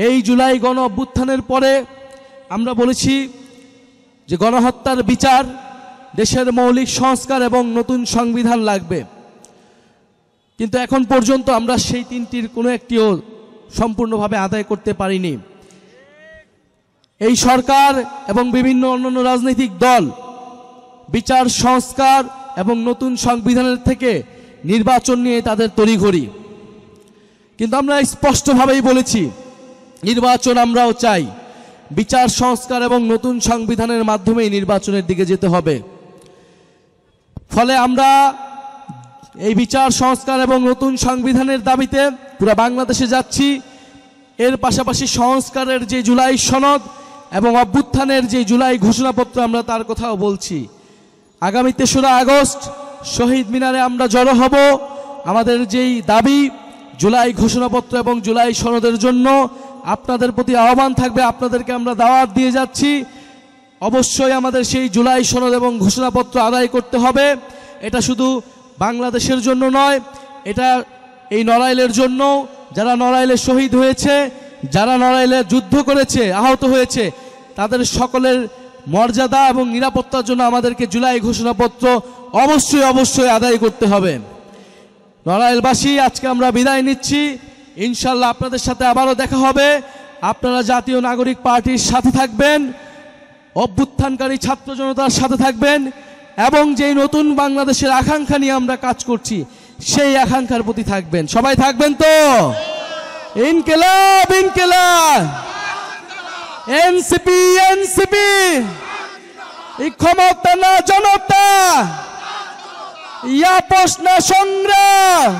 এই জুলাই গণ অভ্যুত্থানের পরে আমরা বলেছি যে গণহত্যার বিচার, দেশের মৌলিক সংস্কার এবং নতুন সংবিধান লাগবে, কিন্তু এখন পর্যন্ত আমরা সেই তিনটির কোনো একটিও সম্পূর্ণভাবে আদায় করতে পারিনি। এই সরকার এবং বিভিন্ন অন্যান্য রাজনৈতিক দল বিচার, সংস্কার এবং নতুন সংবিধানের থেকে নির্বাচন নিয়ে তাদের তড়িঘড়ি, কিন্তু আমরা স্পষ্টভাবেই বলেছি নির্বাচন আমরাও চাই, বিচার, সংস্কার এবং নতুন সংবিধানের মাধ্যমেই নির্বাচনের দিকে যেতে হবে। ফলে আমরা এই বিচার, সংস্কার এবং নতুন সংবিধানের দাবিতে পুরো বাংলাদেশে যাচ্ছি। এর পাশাপাশি সংস্কারের যে জুলাই সনদ এবং অভ্যুত্থানের যে জুলাই ঘোষণাপত্র, আমরা তার কথাও বলছি। আগামী ৩রা আগস্ট শহীদ মিনারে আমরা জড়ো হব। আমাদের যেই দাবি জুলাই ঘোষণাপত্র এবং জুলাই সনদের জন্য আপনাদের প্রতি আহ্বান থাকবে, আপনাদেরকে আমরা দাওয়াত দিয়ে যাচ্ছি। অবশ্যই আমাদের সেই জুলাই সনদ এবং ঘোষণাপত্র আদায় করতে হবে। এটা শুধু বাংলাদেশের জন্য নয়, এটা এই নড়াইলের জন্য, যারা নড়াইলে শহীদ হয়েছে, যারা নড়াইলে যুদ্ধ করেছে, আহত হয়েছে, তাদের সকলের মর্যাদা এবং নিরাপত্তার জন্য আমাদেরকে জুলাই ঘোষণাপত্র অবশ্যই অবশ্যই আদায় করতে হবে। নড়াইলবাসী, আজকে আমরা বিদায় নিচ্ছি। ইনশাল্লাহ আপনাদের সাথে আবারও দেখা হবে। আপনারা জাতীয় নাগরিক পার্টির সাথে থাকবেন, অভ্যুত্থানকারী ছাত্র জনতার সাথে থাকবেন এবং যেই নতুন বাংলাদেশের আকাঙ্ক্ষা নিয়ে আমরা কাজ করছি সেই আকাঙ্ক্ষার প্রতি থাকবেন। সবাই থাকবেন তো? ইনকিলাব ইনকিলাব, এনসিপি এনসিপি, ক্ষমতা না জনতা, আপোষ না সংগ্রাম।